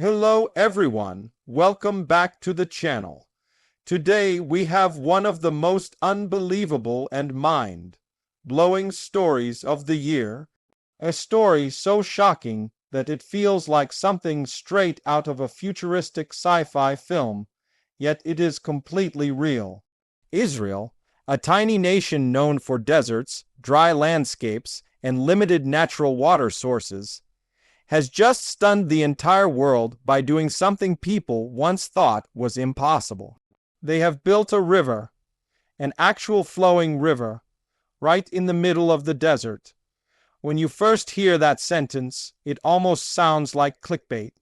Hello everyone, welcome back to the channel. Today we have one of the most unbelievable and mind-blowing stories of the year. A story so shocking that it feels like something straight out of a futuristic sci-fi film, yet it is completely real. Israel, a tiny nation known for deserts, dry landscapes, and limited natural water sources, has just stunned the entire world by doing something people once thought was impossible. They have built a river, an actual flowing river, right in the middle of the desert. When you first hear that sentence, it almost sounds like clickbait.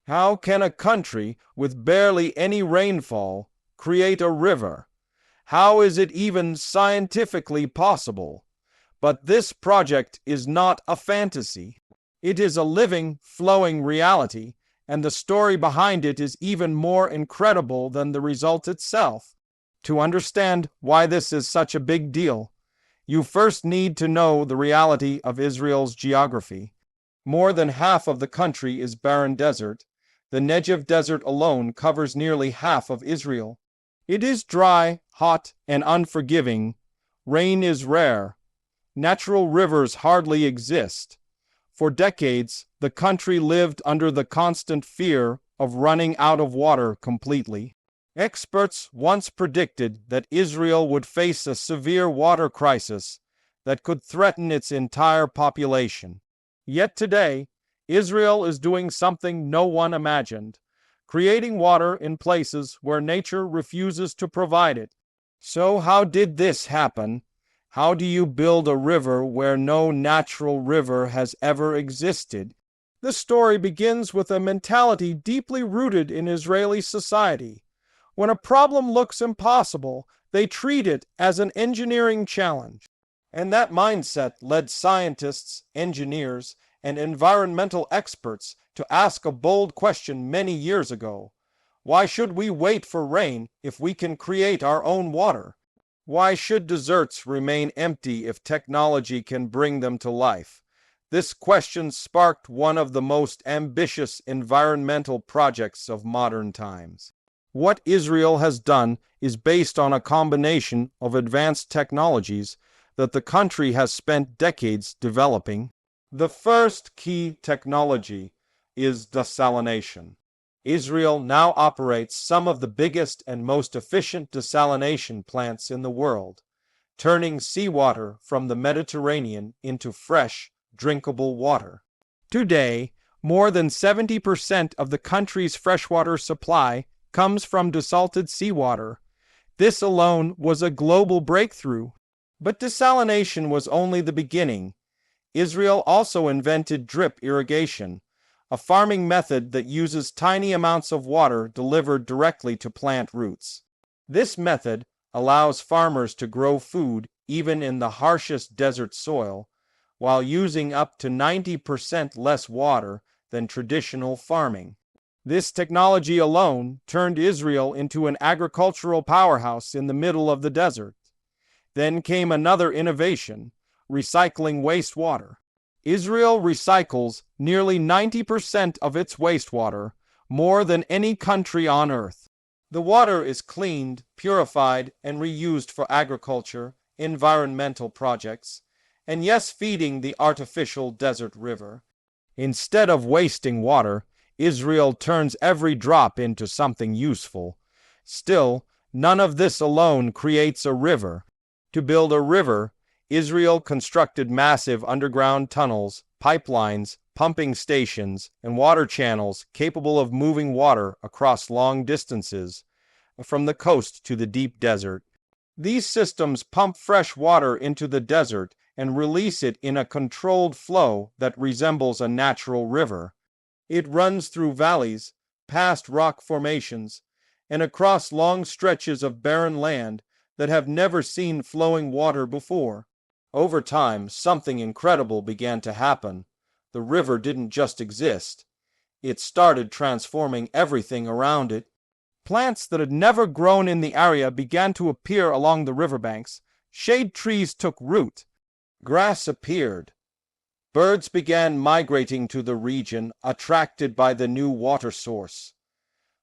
How can a country with barely any rainfall create a river? How is it even scientifically possible? But this project is not a fantasy. It is a living, flowing reality, and the story behind it is even more incredible than the result itself. To understand why this is such a big deal, you first need to know the reality of Israel's geography. More than half of the country is barren desert. The Negev Desert alone covers nearly half of Israel. It is dry, hot, and unforgiving. Rain is rare. Natural rivers hardly exist. For decades, the country lived under the constant fear of running out of water completely. Experts once predicted that Israel would face a severe water crisis that could threaten its entire population. Yet today, Israel is doing something no one imagined, creating water in places where nature refuses to provide it. So how did this happen? How do you build a river where no natural river has ever existed? The story begins with a mentality deeply rooted in Israeli society. When a problem looks impossible, they treat it as an engineering challenge. And that mindset led scientists, engineers, and environmental experts to ask a bold question many years ago. Why should we wait for rain if we can create our own water? Why should deserts remain empty if technology can bring them to life? This question sparked one of the most ambitious environmental projects of modern times. What Israel has done is based on a combination of advanced technologies that the country has spent decades developing. The first key technology is desalination. Israel now operates some of the biggest and most efficient desalination plants in the world, turning seawater from the Mediterranean into fresh, drinkable water. Today, more than 70% of the country's freshwater supply comes from desalted seawater. This alone was a global breakthrough. But desalination was only the beginning. Israel also invented drip irrigation, a farming method that uses tiny amounts of water delivered directly to plant roots. This method allows farmers to grow food even in the harshest desert soil, while using up to 90% less water than traditional farming. This technology alone turned Israel into an agricultural powerhouse in the middle of the desert. Then came another innovation, recycling wastewater. Israel recycles nearly 90% of its wastewater, more than any country on earth. The water is cleaned, purified, and reused for agriculture, environmental projects, and yes, feeding the artificial desert river. Instead of wasting water, Israel turns every drop into something useful. Still, none of this alone creates a river. To build a river, Israel constructed massive underground tunnels, pipelines, pumping stations, and water channels capable of moving water across long distances, from the coast to the deep desert. These systems pump fresh water into the desert and release it in a controlled flow that resembles a natural river. It runs through valleys, past rock formations, and across long stretches of barren land that have never seen flowing water before. Over time, something incredible began to happen. The river didn't just exist. It started transforming everything around it. Plants that had never grown in the area began to appear along the riverbanks. Shade trees took root. Grass appeared. Birds began migrating to the region, attracted by the new water source.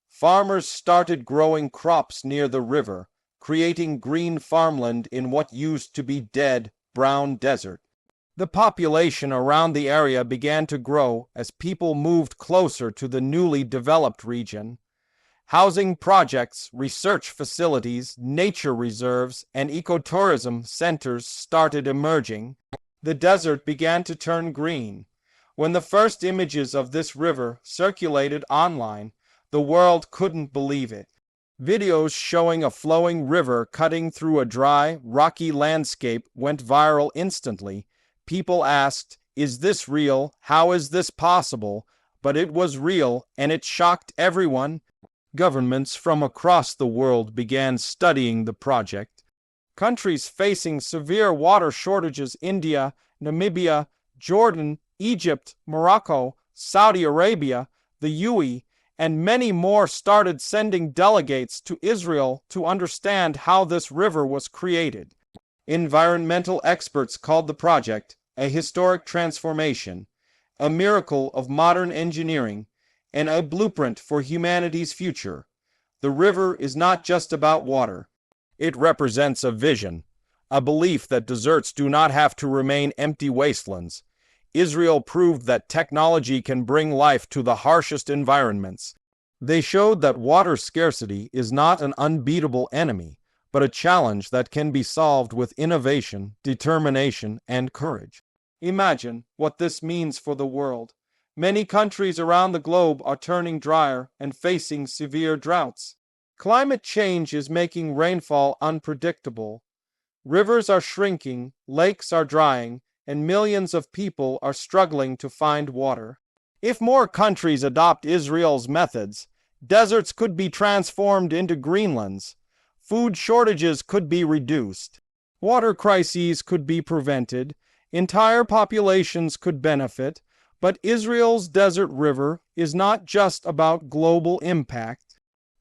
Farmers started growing crops near the river, creating green farmland in what used to be dead, brown desert. The population around the area began to grow as people moved closer to the newly developed region. Housing projects, research facilities, nature reserves, and ecotourism centers started emerging. The desert began to turn green. When the first images of this river circulated online, the world couldn't believe it. Videos showing a flowing river cutting through a dry, rocky landscape went viral instantly. People asked, "Is this real? How is this possible?" But it was real, and it shocked everyone. Governments from across the world began studying the project. Countries facing severe water shortages, India, Namibia, Jordan, Egypt, Morocco, Saudi Arabia, the UAE, and many more started sending delegates to Israel to understand how this river was created. Environmental experts called the project a historic transformation, a miracle of modern engineering, and a blueprint for humanity's future. The river is not just about water. It represents a vision, a belief that deserts do not have to remain empty wastelands. Israel proved that technology can bring life to the harshest environments. They showed that water scarcity is not an unbeatable enemy, but a challenge that can be solved with innovation, determination, and courage. Imagine what this means for the world. Many countries around the globe are turning drier and facing severe droughts. Climate change is making rainfall unpredictable. Rivers are shrinking, lakes are drying, and millions of people are struggling to find water. If more countries adopt Israel's methods, deserts could be transformed into greenlands. Food shortages could be reduced. Water crises could be prevented. Entire populations could benefit. But Israel's desert river is not just about global impact.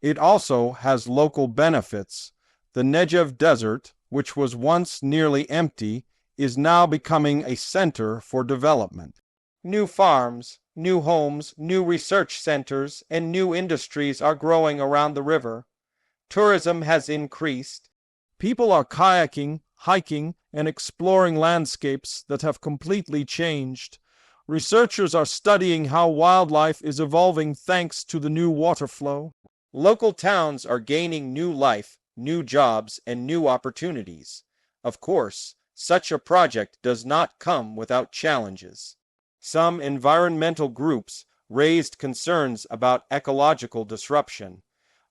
It also has local benefits. The Negev Desert, which was once nearly empty, is now becoming a center for development. New farms, new homes, new research centers, and new industries are growing around the river. Tourism has increased. People are kayaking, hiking, and exploring landscapes that have completely changed. Researchers are studying how wildlife is evolving thanks to the new water flow. Local towns are gaining new life, new jobs, and new opportunities. Of course, such a project does not come without challenges. Some environmental groups raised concerns about ecological disruption.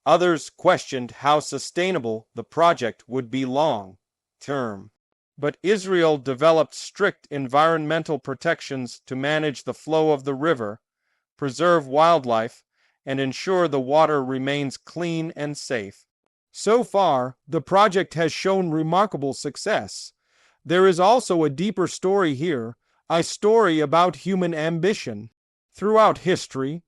Others questioned how sustainable the project would be long-term. But Israel developed strict environmental protections to manage the flow of the river, preserve wildlife, and ensure the water remains clean and safe. So far, the project has shown remarkable success. There is also a deeper story here, a story about human ambition. Throughout history,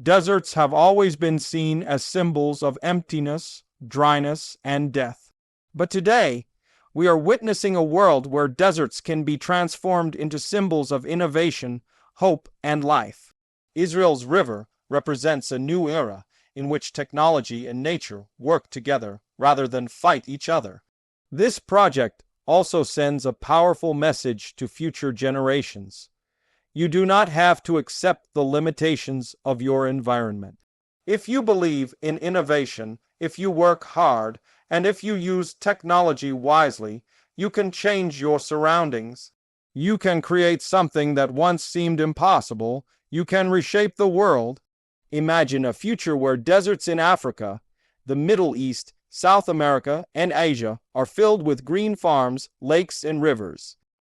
deserts have always been seen as symbols of emptiness, dryness, and death. But today, we are witnessing a world where deserts can be transformed into symbols of innovation, hope, and life. Israel's river represents a new era in which technology and nature work together rather than fight each other. This project also sends a powerful message to future generations. You do not have to accept the limitations of your environment. If you believe in innovation, if you work hard, and if you use technology wisely, you can change your surroundings. You can create something that once seemed impossible. You can reshape the world. Imagine a future where deserts in Africa, the Middle East, South America, and Asia are filled with green farms, lakes, and rivers.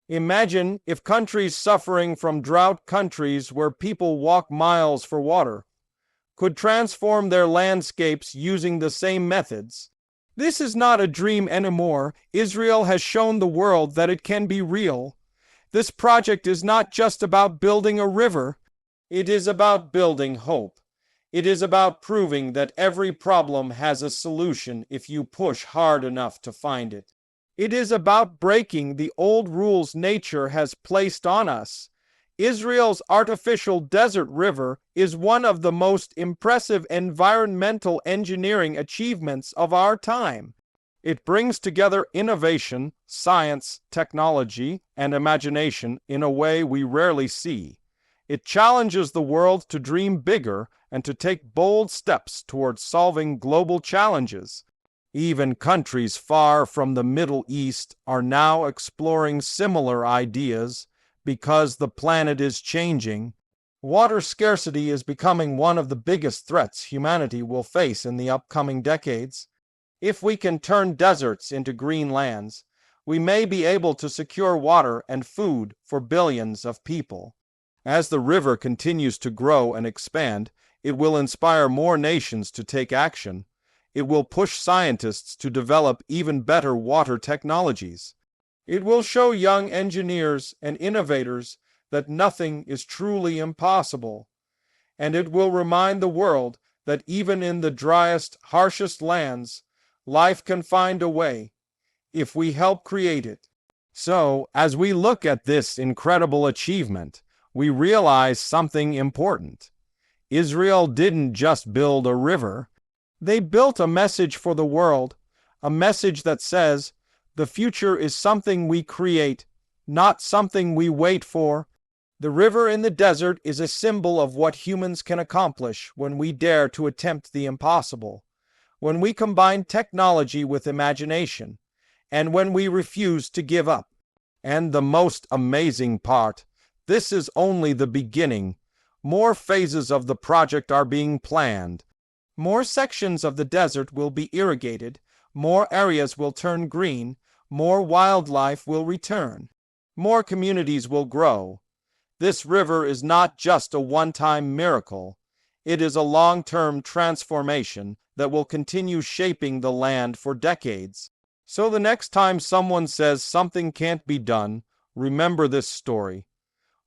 Imagine if countries suffering from drought, countries where people walk miles for water, could transform their landscapes using the same methods. This is not a dream anymore. Israel has shown the world that it can be real. This project is not just about building a river. It is about building hope. It is about proving that every problem has a solution if you push hard enough to find it. It is about breaking the old rules nature has placed on us. Israel's artificial desert river is one of the most impressive environmental engineering achievements of our time. It brings together innovation, science, technology, and imagination in a way we rarely see. It challenges the world to dream bigger and to take bold steps towards solving global challenges. Even countries far from the Middle East are now exploring similar ideas because the planet is changing. Water scarcity is becoming one of the biggest threats humanity will face in the upcoming decades. If we can turn deserts into green lands, we may be able to secure water and food for billions of people. As the river continues to grow and expand, it will inspire more nations to take action. It will push scientists to develop even better water technologies. It will show young engineers and innovators that nothing is truly impossible. And it will remind the world that even in the driest, harshest lands, life can find a way if we help create it. So, as we look at this incredible achievement, we realize something important. Israel didn't just build a river. They built a message for the world, a message that says, the future is something we create, not something we wait for. The river in the desert is a symbol of what humans can accomplish when we dare to attempt the impossible, when we combine technology with imagination, and when we refuse to give up. And the most amazing part, this is only the beginning. More phases of the project are being planned. More sections of the desert will be irrigated, more areas will turn green, more wildlife will return, more communities will grow. This river is not just a one-time miracle. It is a long-term transformation that will continue shaping the land for decades. So the next time someone says something can't be done, remember this story.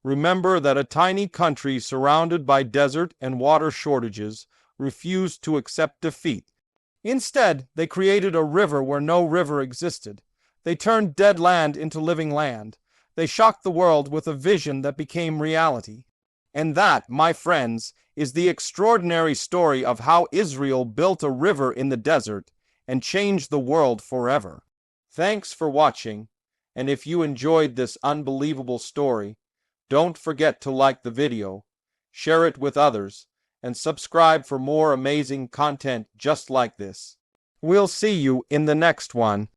Remember that a tiny country surrounded by desert and water shortages refused to accept defeat. Instead, they created a river where no river existed. They turned dead land into living land. They shocked the world with a vision that became reality. And that, my friends, is the extraordinary story of how Israel built a river in the desert and changed the world forever. Thanks for watching, and if you enjoyed this unbelievable story, don't forget to like the video, share it with others, and subscribe for more amazing content just like this. We'll see you in the next one.